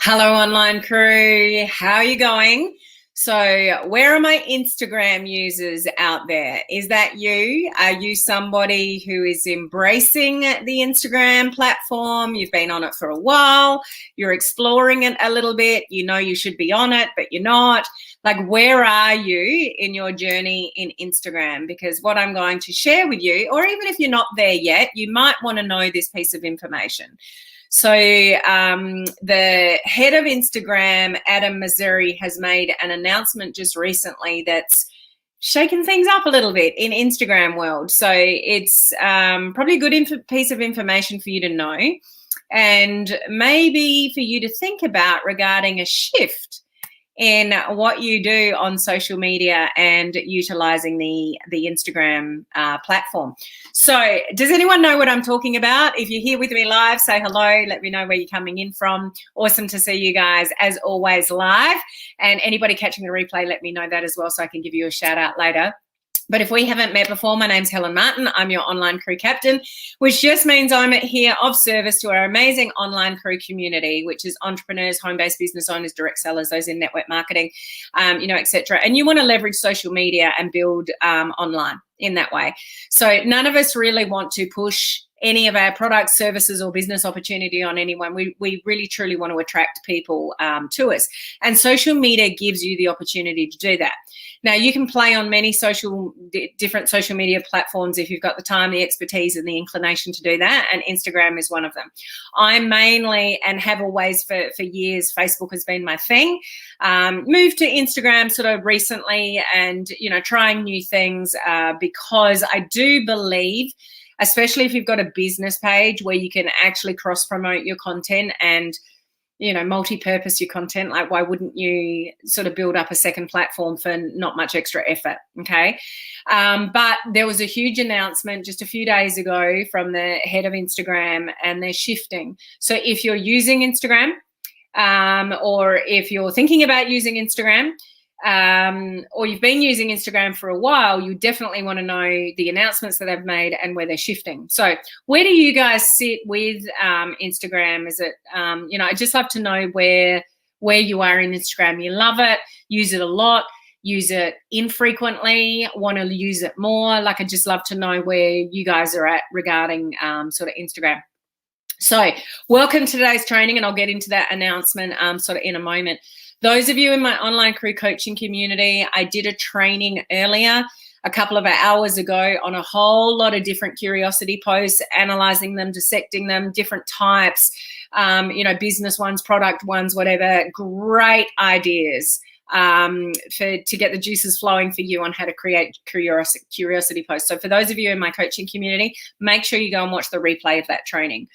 Hello, online crew. How are you going? So, where are my Instagram users out there? Is that you? Are you somebody who is embracing the Instagram platform? You've been on it for a while. You're exploring it a little bit. You know you should be on it, but you're not. Like, where are you in your journey in Instagram? Because what I'm going to share with you, or even if you're not there yet, you might want to know this piece of information. So the head of Instagram, Adam Missouri, has made an announcement just recently that's shaken things up a little bit in Instagram world. So it's probably a good piece of information for you to know, and maybe for you to think about regarding a shift in what you do on social media and utilizing the Instagram platform. So does anyone know what I'm talking about? If you're here with me live, say hello. Let me know where you're coming in from. Awesome to see you guys, as always, live. And anybody catching the replay, let me know that as well so I can give you a shout out later. But if we haven't met before, my name's Helen Martin. I'm your online crew captain, which just means I'm here of service to our amazing online crew community, which is entrepreneurs, home-based business owners, direct sellers, those in network marketing, etc. And you want to leverage social media and build online in that way. So none of us really want to push any of our products, services, or business opportunity on anyone. We really, truly want to attract people to us. And social media gives you the opportunity to do that. Now, you can play on many different social media platforms if you've got the time, the expertise, and the inclination to do that, and Instagram is one of them. I mainly, and have always for years, Facebook has been my thing. Moved to Instagram sort of recently and, trying new things because I do believe, especially if you've got a business page where you can actually cross-promote your content and, multi-purpose your content, like why wouldn't you sort of build up a second platform for not much extra effort, okay? But there was a huge announcement just a few days ago from the head of Instagram, and they're shifting. So if you're using Instagram or if you're thinking about using Instagram, or you've been using Instagram for a while, you definitely want to know the announcements that they've made and where they're shifting. So where do you guys sit with Instagram? Is it, I just love to know where you are in Instagram. You love it, use it a lot, use it infrequently, want to use it more. Like, I just love to know where you guys are at regarding sort of Instagram. So welcome to today's training, and I'll get into that announcement sort of in a moment. Those of you in my online crew coaching community, I did a training earlier, a couple of hours ago, on a whole lot of different curiosity posts, analyzing them, dissecting them, different types, business ones, product ones, whatever. Great ideas to get the juices flowing for you on how to create curiosity posts. So for those of you in my coaching community, make sure you go and watch the replay of that training.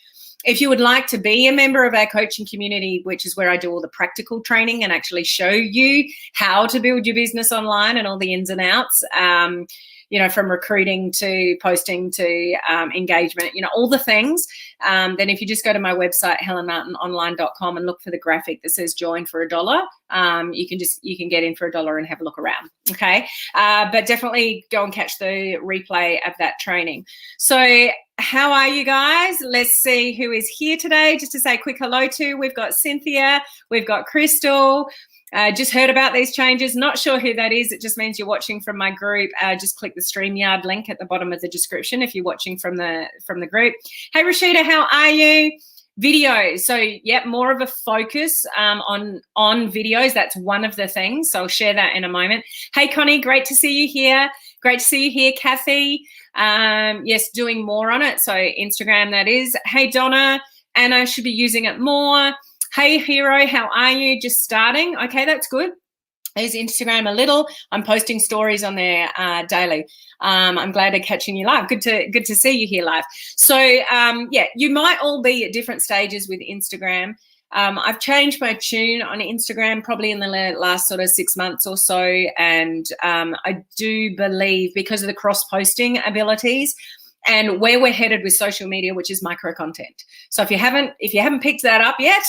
If you would like to be a member of our coaching community, which is where I do all the practical training and actually show you how to build your business online and all the ins and outs, from recruiting to posting to engagement, all the things, then if you just go to my website, helenmartinonline.com, and look for the graphic that says join for $1, you can get in for $1 and have a look around, okay? But definitely go and catch the replay of that training. So how are you guys? Let's see who is here today. Just to say a quick hello to, we've got Cynthia, we've got Crystal. Just heard about these changes. Not sure who that is. It just means you're watching from my group. Just click the StreamYard link at the bottom of the description if you're watching from the group. Hey, Rashida, how are you? Videos. So, yeah, more of a focus on videos. That's one of the things. So I'll share that in a moment. Hey, Connie, great to see you here. Great to see you here, Kathy. Yes, doing more on it. So Instagram, that is. Hey, Donna, Anna should be using it more. Hey, Hero, how are you? Just starting. Okay, that's good. I use Instagram a little. I'm posting stories on there daily. I'm glad I'm catching you live. Good to see you here live. So, yeah, you might all be at different stages with Instagram. I've changed my tune on Instagram probably in the last sort of 6 months or so, and I do believe because of the cross-posting abilities and where we're headed with social media, which is micro content. So if you haven't picked that up yet,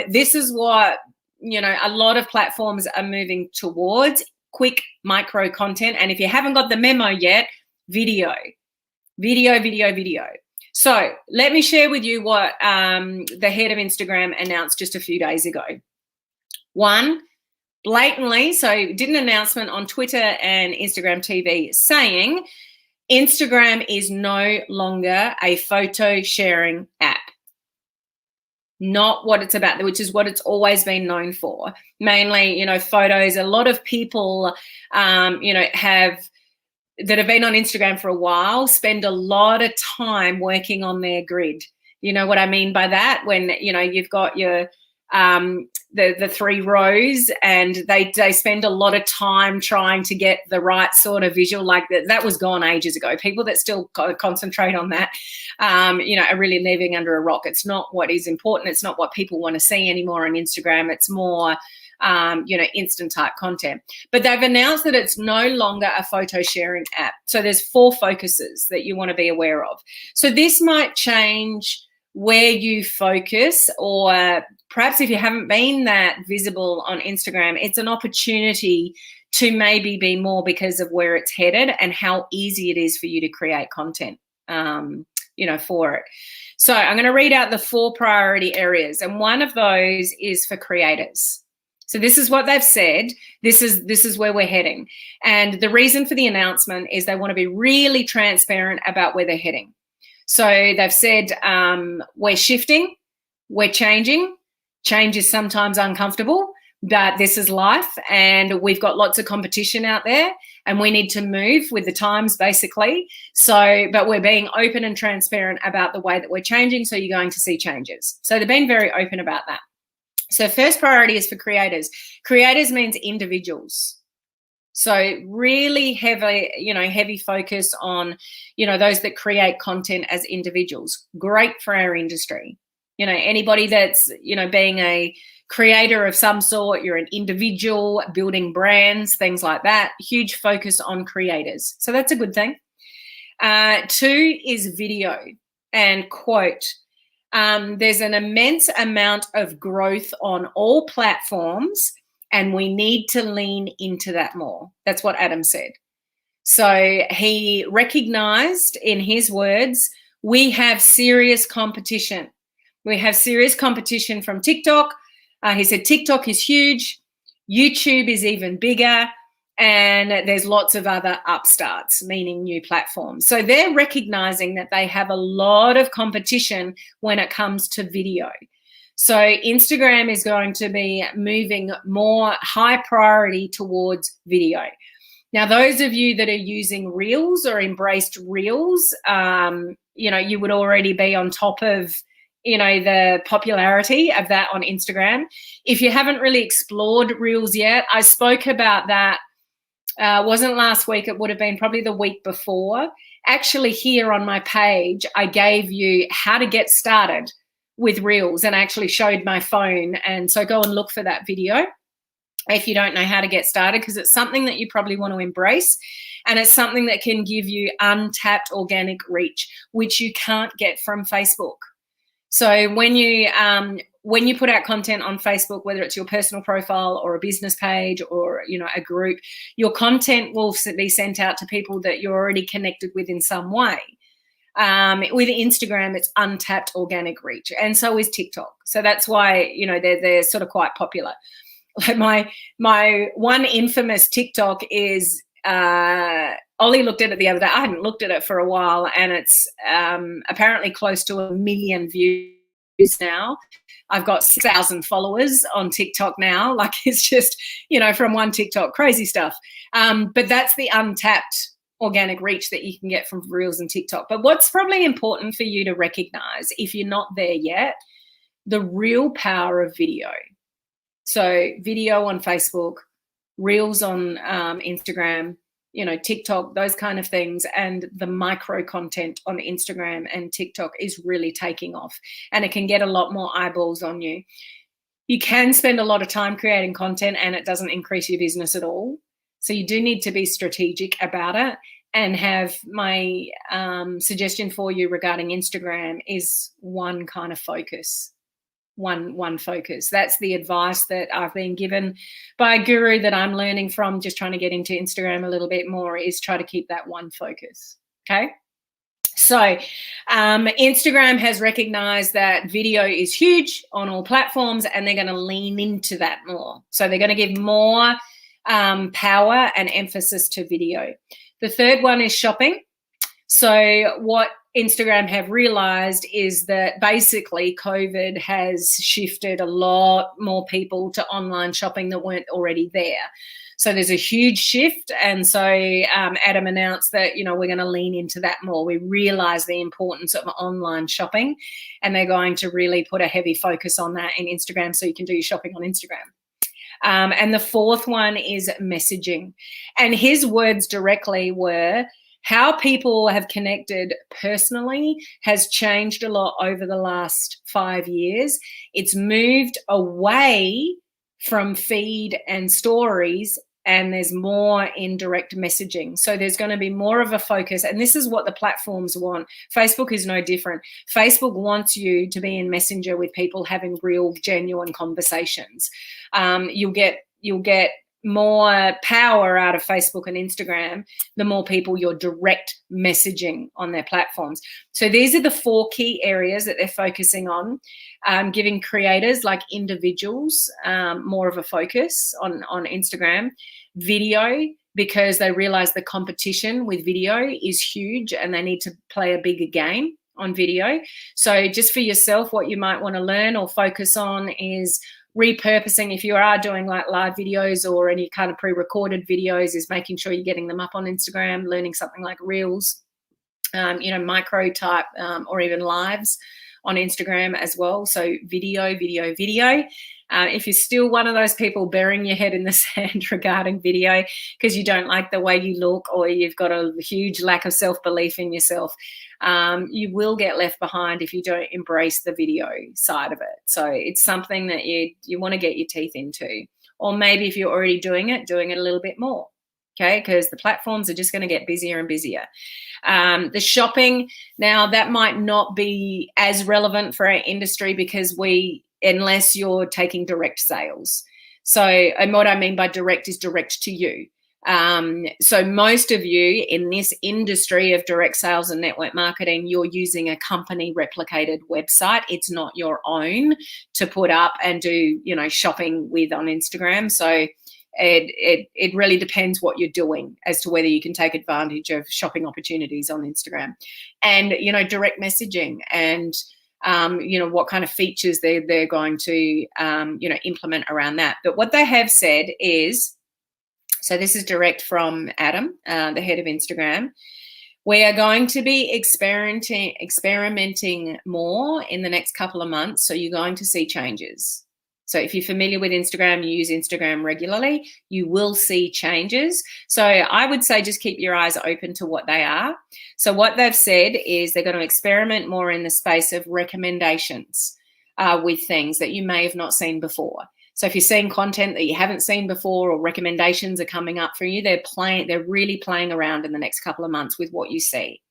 this is what a lot of platforms are moving towards: quick micro content. And if you haven't got the memo yet, video. So let me share with you what the head of Instagram announced just a few days ago. One, blatantly, so did an announcement on Twitter and Instagram TV saying Instagram is no longer a photo sharing app. Not what it's about, which is what it's always been known for. Mainly, photos. A lot of people, that have been on Instagram for a while spend a lot of time working on their grid. You know what I mean by that? When, you've got your the 3 rows and they spend a lot of time trying to get the right sort of visual. Like that was gone ages ago. People that still concentrate on that, are really living under a rock. It's not what is important. It's not what people want to see anymore on Instagram. It's more instant type content. But they've announced that it's no longer a photo sharing app. So there's 4 focuses that you want to be aware of. So this might change where you focus, or perhaps if you haven't been that visible on Instagram, it's an opportunity to maybe be more because of where it's headed and how easy it is for you to create content, for it. So I'm going to read out the 4 priority areas, and one of those is for creators. So this is what they've said. This is where we're heading. And the reason for the announcement is they want to be really transparent about where they're heading. So they've said we're shifting, we're changing. Change is sometimes uncomfortable, but this is life, and we've got lots of competition out there, and we need to move with the times, basically. So, but we're being open and transparent about the way that we're changing, so you're going to see changes. So they've been very open about that. So first priority is for creators. Creators means individuals. So really heavy focus on, those that create content as individuals. Great for our industry. Anybody that's, being a creator of some sort, you're an individual, building brands, things like that. Huge focus on creators. So that's a good thing. 2 is video, and quote, there's an immense amount of growth on all platforms, and we need to lean into that more. That's what Adam said. So he recognized, in his words, we have serious competition. We have serious competition from TikTok. He said TikTok is huge. YouTube is even bigger. And there's lots of other upstarts, meaning new platforms. So they're recognizing that they have a lot of competition when it comes to video. So Instagram is going to be moving more high priority towards video. Now, those of you that are using Reels or embraced Reels, you would already be on top of, the popularity of that on Instagram. If you haven't really explored Reels yet, I spoke about that. Wasn't last week, it would have been probably the week before. Actually, here on my page, I gave you how to get started with Reels, and I actually showed my phone. And so go and look for that video if you don't know how to get started, because it's something that you probably want to embrace, and it's something that can give you untapped organic reach, which you can't get from Facebook. So when you put out content on Facebook, whether it's your personal profile or a business page or, a group, your content will be sent out to people that you're already connected with in some way. With Instagram, it's untapped organic reach, and so is TikTok. So that's why, they're sort of quite popular. Like my one infamous TikTok is, Ollie looked at it the other day. I hadn't looked at it for a while, and it's apparently close to 1 million views now. I've got 6,000 followers on TikTok now. Like, it's just, from one TikTok, crazy stuff. But that's the untapped organic reach that you can get from Reels and TikTok. But what's probably important for you to recognize, if you're not there yet, the real power of video. So video on Facebook, Reels on Instagram, TikTok, those kind of things, and the micro content on Instagram and TikTok is really taking off, and it can get a lot more eyeballs on you. You can spend a lot of time creating content and it doesn't increase your business at all. So you do need to be strategic about it, and have my suggestion for you regarding Instagram is one kind of focus. One focus. That's the advice that I've been given by a guru that I'm learning from, just trying to get into Instagram a little bit more, is try to keep that one focus. Okay. So Instagram has recognized that video is huge on all platforms, and they're going to lean into that more. So they're going to give more power and emphasis to video. The third one is shopping. So what Instagram have realized is that basically COVID has shifted a lot more people to online shopping that weren't already there. So there's a huge shift. And so Adam announced that, we're going to lean into that more. We realize the importance of online shopping, and they're going to really put a heavy focus on that in Instagram, so you can do your shopping on Instagram. And the fourth one is messaging. And his words directly were, how people have connected personally has changed a lot over the last 5 years. It's moved away from feed and stories, and there's more in direct messaging. So there's going to be more of a focus, and this is what the platforms want. Facebook is no different. Facebook wants you to be in Messenger with people having real, genuine conversations. You'll get more power out of Facebook and Instagram the more people you're direct messaging on their platforms. So these are the 4 key areas that they're focusing on, giving creators like individuals more of a focus on Instagram. Video, because they realize the competition with video is huge and they need to play a bigger game on video. So just for yourself, what you might want to learn or focus on is repurposing. If you are doing like live videos or any kind of pre-recorded videos, is making sure you're getting them up on Instagram, learning something like Reels, micro type or even lives on Instagram as well. So video. If you're still one of those people burying your head in the sand regarding video because you don't like the way you look, or you've got a huge lack of self-belief in yourself, you will get left behind if you don't embrace the video side of it. So it's something that you want to get your teeth into. Or maybe if you're already doing it a little bit more. Okay, because the platforms are just going to get busier and busier. The shopping, now that might not be as relevant for our industry because unless you're taking direct sales. So, and what I mean by direct is direct to you. So most of you in this industry of direct sales and network marketing, you're using a company replicated website. It's not your own to put up and do, shopping with on Instagram. So it really depends what you're doing as to whether you can take advantage of shopping opportunities on Instagram, and direct messaging, and what kind of features they're going to implement around that. But what they have said is, so this is direct from Adam, the head of Instagram. We are going to be experimenting more in the next couple of months, so you're going to see changes. So if you're familiar with Instagram, you use Instagram regularly, you will see changes. So I would say just keep your eyes open to what they are. So what they've said is they're going to experiment more in the space of recommendations with things that you may have not seen before. So if you're seeing content that you haven't seen before, or recommendations are coming up for you, they're really playing around in the next couple of months with what you see.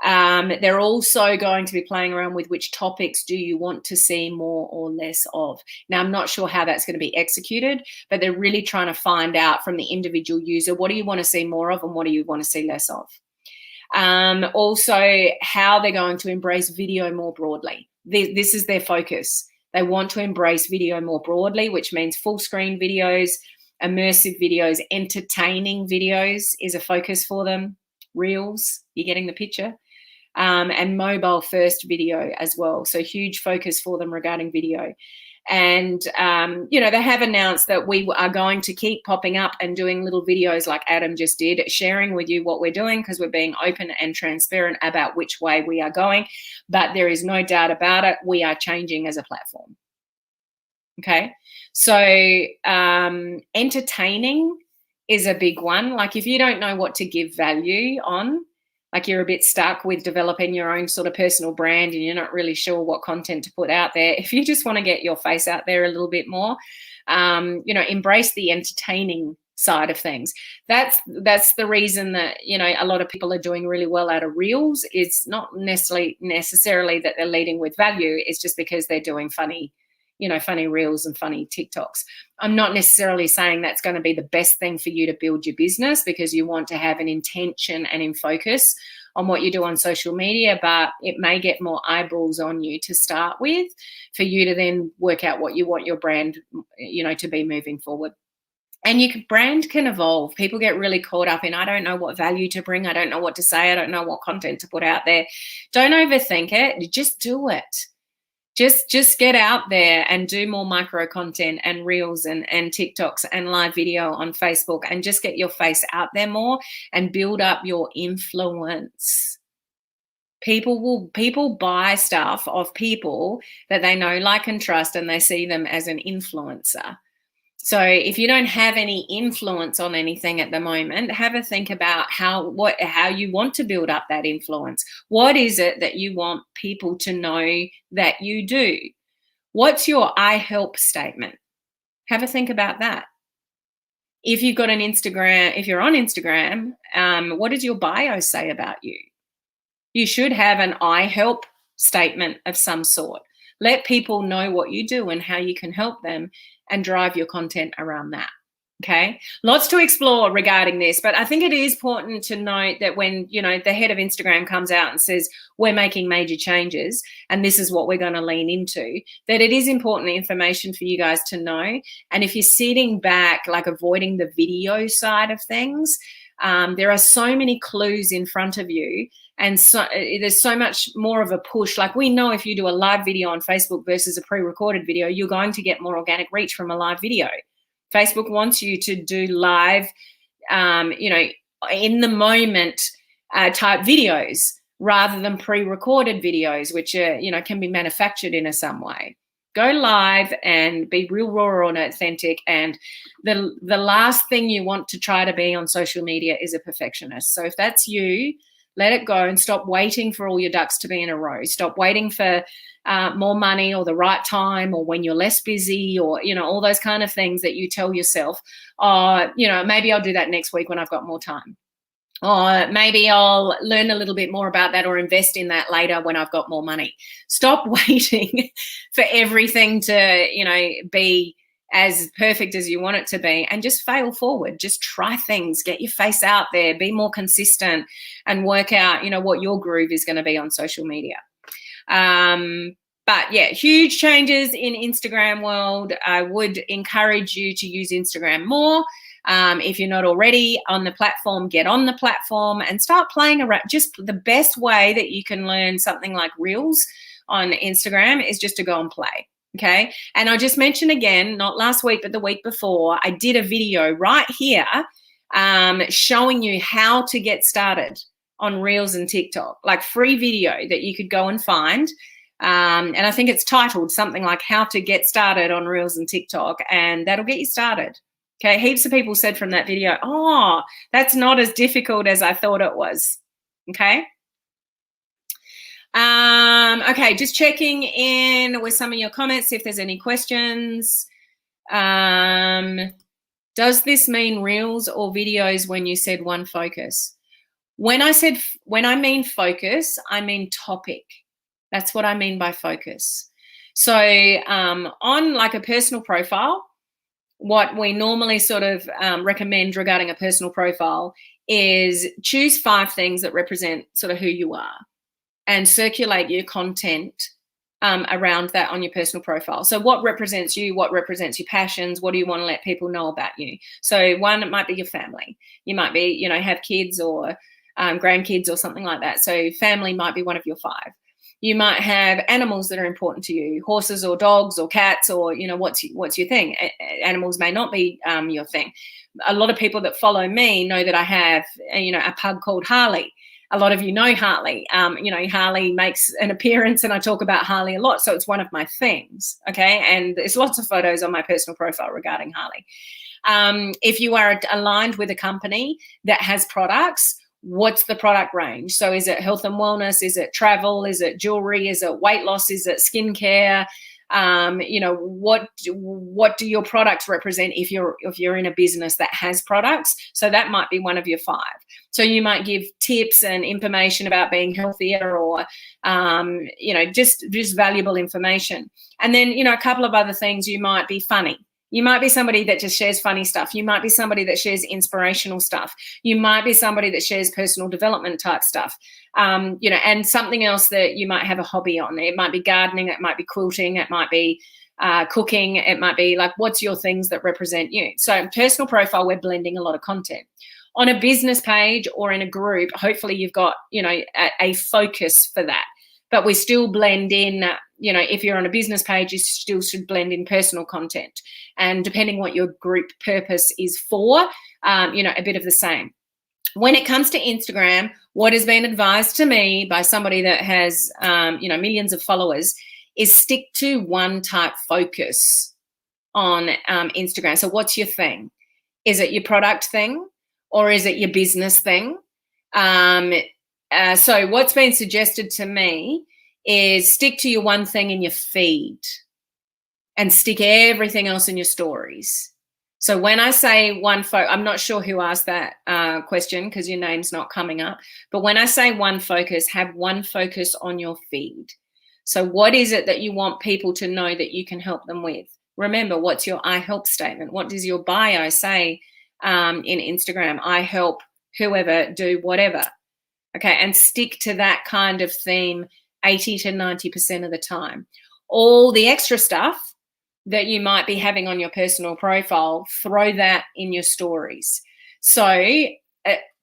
They're also going to be playing around with which topics do you want to see more or less of. Now, I'm not sure how that's going to be executed, but they're really trying to find out from the individual user, what do you want to see more of and what do you want to see less of? Also, how they're going to embrace video more broadly. This is their focus. They want to embrace video more broadly, which means full screen videos, immersive videos, entertaining videos is a focus for them. Reels, you're getting the picture. And mobile first video as well. So huge focus for them regarding video. And, they have announced that we are going to keep popping up and doing little videos like Adam just did, sharing with you what we're doing, because we're being open and transparent about which way we are going. But there is no doubt about it, we are changing as a platform. Okay. So entertaining is a big one. Like if you don't know what to give value on, like you're a bit stuck with developing your own sort of personal brand and you're not really sure what content to put out there, if you just want to get your face out there a little bit more, embrace the entertaining side of things. That's the reason that, a lot of people are doing really well out of Reels. It's not necessarily that they're leading with value. It's just because they're doing funny Reels and funny TikToks. I'm not necessarily saying that's going to be the best thing for you to build your business, because you want to have an intention and in focus on what you do on social media, but it may get more eyeballs on you to start with for you to then work out what you want your brand, to be moving forward. And your brand can evolve. People get really caught up in, I don't know what value to bring. I don't know what to say. I don't know what content to put out there. Don't overthink it. Just do it. Just get out there and do more micro content and reels and TikToks and live video on Facebook, and just get your face out there more and build up your influence. People buy stuff of people that they know, like, and trust, and they see them as an influencer. So if you don't have any influence on anything at the moment, have a think about how you want to build up that influence. What is it that you want people to know that you do? What's your I help statement? Have a think about that. If you've got an Instagram, if you're on Instagram, what does your bio say about you? You should have an I help statement of some sort. Let people know what you do and how you can help them, and drive your content around that. Okay, lots to explore regarding this, but I think it is important to note that when the head of Instagram comes out and says we're making major changes and this is what we're going to lean into, that it is important information for you guys to know. And if you're sitting back, like avoiding the video side of things, there are so many clues in front of you, and so there's so much more of a push. Like, we know if you do a live video on Facebook versus a pre-recorded video, you're going to get more organic reach from a live video. Facebook wants you to do live, in the moment type videos rather than pre-recorded videos, which are, can be manufactured in some way. Go live and be real, raw, and authentic. And the last thing you want to try to be on social media is a perfectionist. So if that's you, let it go and stop waiting for all your ducks to be in a row. Stop waiting for more money or the right time or when you're less busy or, all those kind of things that you tell yourself, maybe I'll do that next week when I've got more time. Or maybe I'll learn a little bit more about that or invest in that later when I've got more money. Stop waiting for everything to, be as perfect as you want it to be, and just fail forward. Just try things, get your face out there, be more consistent, and work out, what your groove is going to be on social media. But yeah, huge changes in Instagram world. I would encourage you to use Instagram more. If you're not already on the platform, get on the platform and start playing around. Just the best way that you can learn something like Reels on Instagram is just to go and play. Okay. And I'll just mention again, not last week, but the week before, I did a video right here showing you how to get started on Reels and TikTok, like free video that you could go and find. And I think it's titled something like How to Get Started on Reels and TikTok, and that'll get you started. Okay. Heaps of people said from that video, oh, that's not as difficult as I thought it was. Okay. Okay, just checking in with some of your comments, see if there's any questions. Does this mean reels or videos when you said one focus? When I mean focus, I mean topic. That's what I mean by focus. So on like a personal profile, what we normally sort of recommend regarding a personal profile is choose 5 things that represent sort of who you are, and circulate your content around that on your personal profile. So what represents you, what represents your passions, what do you want to let people know about you? So one, it might be your family. You might be, have kids or grandkids or something like that. So family might be one of your 5. You might have animals that are important to you, horses or dogs or cats, or, what's your thing? Animals may not be your thing. A lot of people that follow me know that I have, a pug called Harley. A lot of you know Harley. Harley makes an appearance and I talk about Harley a lot. So it's one of my things. Okay. And there's lots of photos on my personal profile regarding Harley. If you are aligned with a company that has products, what's the product range? So is it health and wellness? Is it travel? Is it jewelry? Is it weight loss? Is it skincare? What do your products represent if you're in a business that has products? So that might be one of your 5. So you might give tips and information about being healthier, or just valuable information. And then a couple of other things. You might be funny. You might be somebody that just shares funny stuff. You might be somebody that shares inspirational stuff. You might be somebody that shares personal development type stuff, and something else that you might have a hobby on. It might be gardening. It might be quilting. It might be cooking. It might be like, what's your things that represent you? So personal profile, we're blending a lot of content. On a business page or in a group, hopefully you've got, a focus for that. But we still blend in, if you're on a business page, you still should blend in personal content. And depending what your group purpose is for, a bit of the same. When it comes to Instagram, what has been advised to me by somebody that has, millions of followers is stick to one type focus on Instagram. So what's your thing? Is it your product thing or is it your business thing? So what's been suggested to me is stick to your one thing in your feed and stick everything else in your stories. So when I say I'm not sure who asked that question because your name's not coming up. But when I say one focus, have one focus on your feed. So what is it that you want people to know that you can help them with? Remember, what's your I help statement? What does your bio say in Instagram? I help whoever do whatever. Okay, and stick to that kind of theme 80 to 90% of the time. All the extra stuff that you might be having on your personal profile, throw that in your stories. So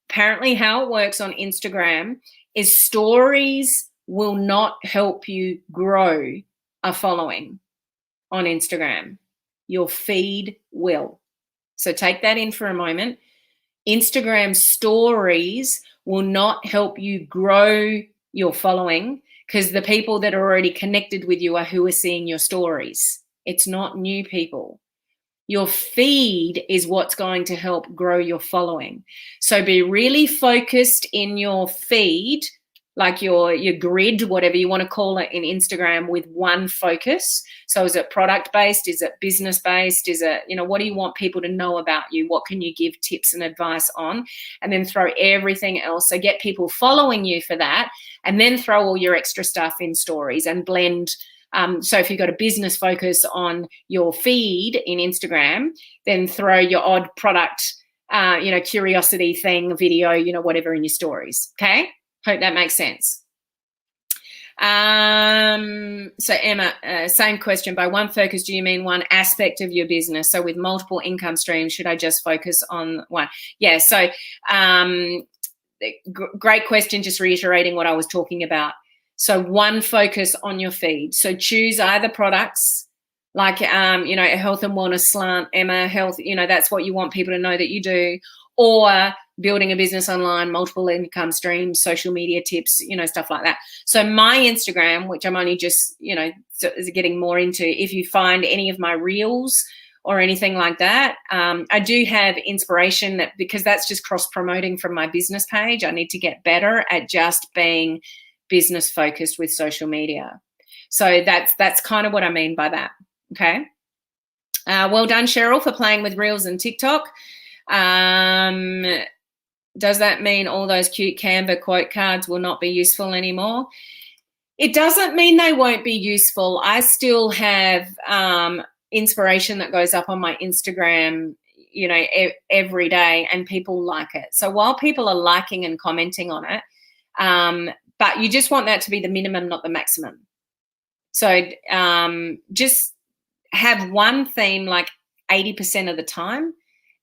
apparently how it works on Instagram is stories will not help you grow a following on Instagram. Your feed will. So take that in for a moment. Instagram stories will not help you grow your following because the people that are already connected with you are who are seeing your stories. It's not new people. Your feed is what's going to help grow your following. So be really focused in your feed, like your grid, whatever you want to call it in Instagram, with one focus. So is it product-based? Is it business-based? Is it, what do you want people to know about you? What can you give tips and advice on? And then throw everything else. So get people following you for that, and then throw all your extra stuff in stories and blend. So if you've got a business focus on your feed in Instagram, then throw your odd product, curiosity thing, video, whatever in your stories. Okay. Hope that makes sense. So Emma, same question. By one focus, do you mean one aspect of your business? So with multiple income streams, should I just focus on one? Yeah. So great question. Just reiterating what I was talking about. So one focus on your feed. So choose either products like, a health and wellness slant, Emma, health, that's what you want people to know that you do, or building a business online, multiple income streams, social media tips, stuff like that. So my Instagram, which I'm only just, getting more into, if you find any of my reels or anything like that, I do have inspiration because that's just cross-promoting from my business page. I need to get better at just being business focused with social media. So that's kind of what I mean by that. Okay. Well done, Cheryl, for playing with reels and TikTok. Does that mean all those cute Canva quote cards will not be useful anymore? It doesn't mean they won't be useful. I still have inspiration that goes up on my Instagram, every day, and people like it. So while people are liking and commenting on it, but you just want that to be the minimum, not the maximum. So just have one theme like 80% of the time,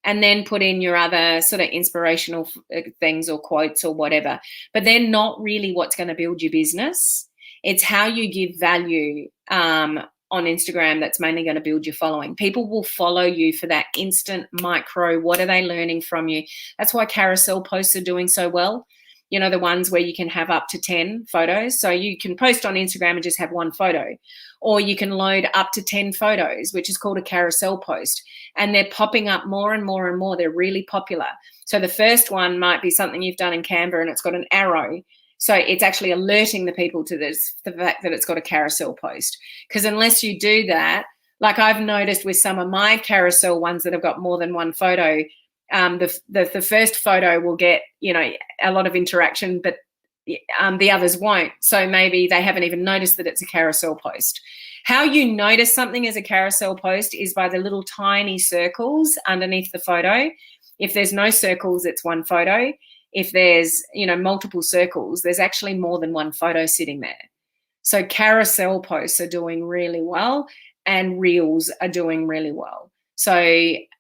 and then put in your other sort of inspirational things or quotes or whatever. But they're not really what's going to build your business. It's how you give value on Instagram that's mainly going to build your following. People will follow you for that instant micro. What are they learning from you? That's why carousel posts are doing so well. The ones where you can have up to 10 photos. So you can post on Instagram and just have one photo, or you can load up to 10 photos, which is called a carousel post. And they're popping up more and more and more. They're really popular. So the first one might be something you've done in Canva and it's got an arrow. So it's actually alerting the people to the fact that it's got a carousel post. Because unless you do that, like I've noticed with some of my carousel ones that have got more than one photo, the first photo will get, a lot of interaction, but the others won't. So maybe they haven't even noticed that it's a carousel post. How you notice something as a carousel post is by the little tiny circles underneath the photo. If there's no circles, it's one photo. If there's, multiple circles, there's actually more than one photo sitting there. So carousel posts are doing really well and reels are doing really well. So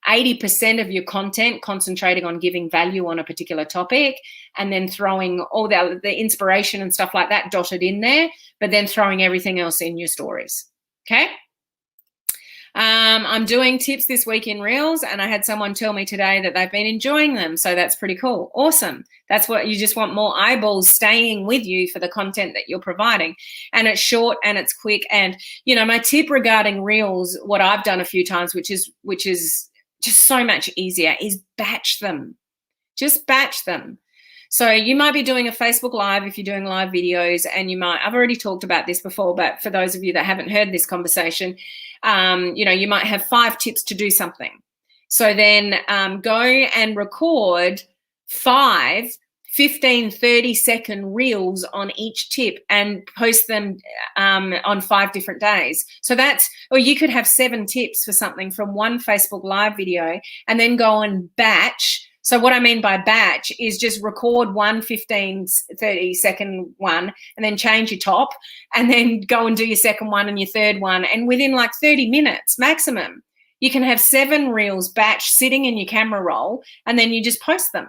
80% of your content concentrating on giving value on a particular topic, and then throwing all the inspiration and stuff like that dotted in there, but then throwing everything else in your stories. Okay. I'm doing tips this week in Reels, and I had someone tell me today that they've been enjoying them. So that's pretty cool. Awesome. That's what you just want, more eyeballs staying with you for the content that you're providing. And it's short and it's quick. And, my tip regarding Reels, what I've done a few times, which is just so much easier, is batch them. Just batch them. So you might be doing a Facebook Live if you're doing live videos, and I've already talked about this before, but for those of you that haven't heard this conversation, you might have 5 tips to do something. So then go and record 5 15, 30-second reels on each tip and post them on 5 different days. So or you could have 7 tips for something from one Facebook Live video and then go and batch. So what I mean by batch is just record one 15, 30-second one and then change your top, and then go and do your second one and your third one. And within like 30 minutes maximum, you can have 7 reels batch sitting in your camera roll, and then you just post them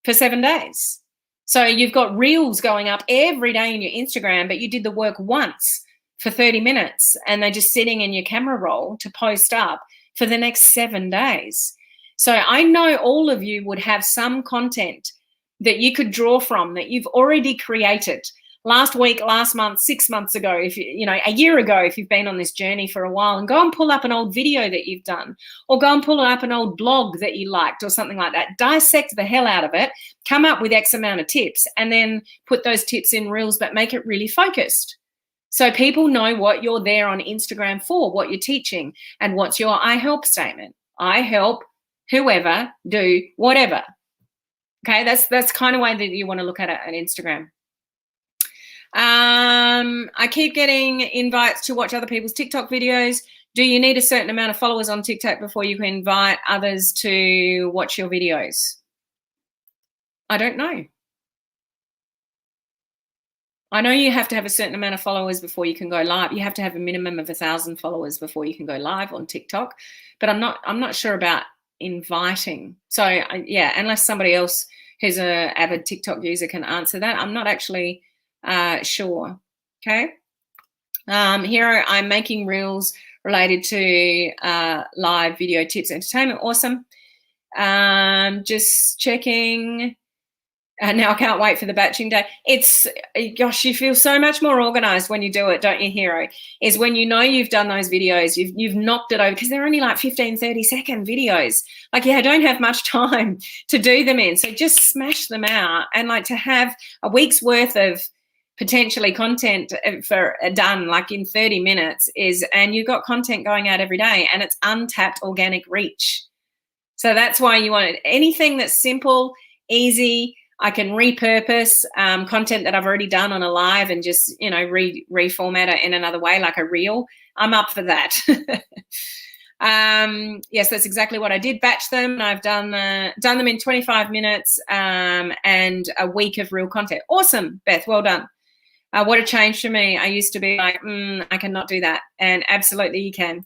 for 7 days. So you've got reels going up every day in your Instagram, but you did the work once for 30 minutes and they're just sitting in your camera roll to post up for the next 7 days. So I know all of you would have some content that you could draw from that you've already created last week, last month, 6 months ago, if a year ago, if you've been on this journey for a while, and go and pull up an old video that you've done, or go and pull up an old blog that you liked or something like that. Dissect the hell out of it, come up with X amount of tips, and then put those tips in reels, but make it really focused. So people know what you're there on Instagram for, what you're teaching, and what's your I help statement. I help whoever do whatever. Okay, that's kind of way that you want to look at it on Instagram. I keep getting invites to watch other people's TikTok videos. Do you need a certain amount of followers on TikTok before you can invite others to watch your videos? I don't know. I know you have to have a certain amount of followers before you can go live. You have to have a minimum of 1,000 followers before you can go live on TikTok. But I'm not sure about inviting. So yeah, unless somebody else who's an avid TikTok user can answer that, I'm not actually sure. Okay. Here I'm making reels related to live video tips, entertainment. Awesome. Just checking. Now I can't wait for the batching day. Gosh, you feel so much more organized when you do it, don't you, Hero? Is when you know you've done those videos, you've knocked it over, because they're only like 15, 30-second videos. Like, I don't have much time to do them in. So just smash them out, and like to have a week's worth of potentially content for done like in 30 minutes and you've got content going out every day, and it's untapped organic reach. So that's why you want it. Anything that's simple, easy, I can repurpose content that I've already done on a live and just, reformat it in another way, like a reel. I'm up for that. Yes, that's exactly what I did. Batch them. And I've done them in 25 minutes and a week of real content. Awesome, Beth. Well done. What a change for me. I used to be like, I cannot do that. And absolutely you can.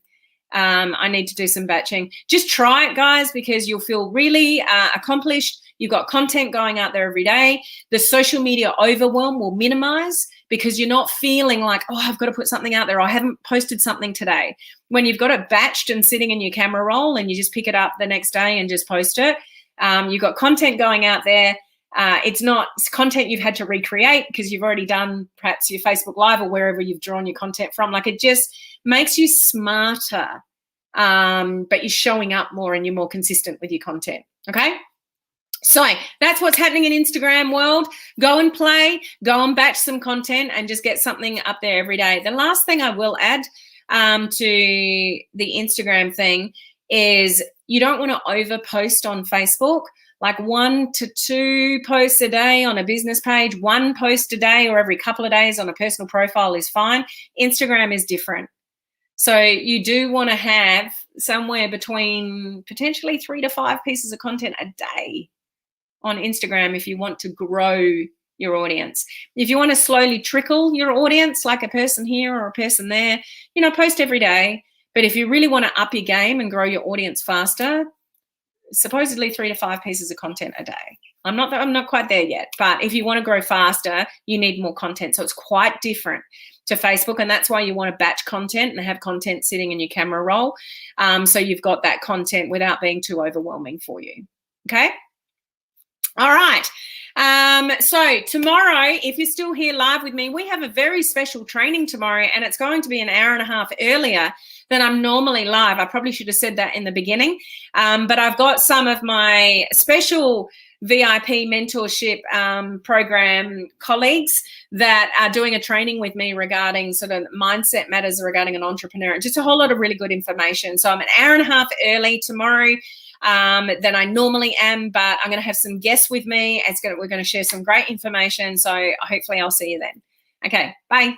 I need to do some batching. Just try it, guys, because you'll feel really accomplished. You've got content going out there every day. The social media overwhelm will minimize because you're not feeling like, oh, I've got to put something out there. I haven't posted something today. When you've got it batched and sitting in your camera roll and you just pick it up the next day and just post it, you've got content going out there. It's not content you've had to recreate because you've already done perhaps your Facebook Live or wherever you've drawn your content from. Like, it just makes you smarter, but you're showing up more and you're more consistent with your content. Okay. So that's what's happening in Instagram world. Go and play, go and batch some content and just get something up there every day. The last thing I will add to the Instagram thing is you don't want to over post on Facebook. Like 1 to 2 posts a day on a business page, 1 post a day or every couple of days on a personal profile is fine. Instagram is different. So you do want to have somewhere between potentially 3 to 5 pieces of content a day on Instagram if you want to grow your audience. If you want to slowly trickle your audience, like a person here or a person there, post every day. But if you really want to up your game and grow your audience faster, supposedly 3 to 5 pieces of content a day. I'm not quite there yet, but if you want to grow faster, you need more content. So it's quite different to Facebook, and that's why you want to batch content and have content sitting in your camera roll, so you've got that content without being too overwhelming for you. Okay? All right. So tomorrow, if you're still here live with me, we have a very special training tomorrow, and it's going to be an hour and a half earlier than I'm normally live. I probably should have said that in the beginning, but I've got some of my special VIP mentorship program colleagues that are doing a training with me regarding sort of mindset matters regarding an entrepreneur, and just a whole lot of really good information. So I'm an hour and a half early tomorrow than I normally am, but I'm going to have some guests with me. We're going to share some great information. So hopefully I'll see you then. Okay, bye.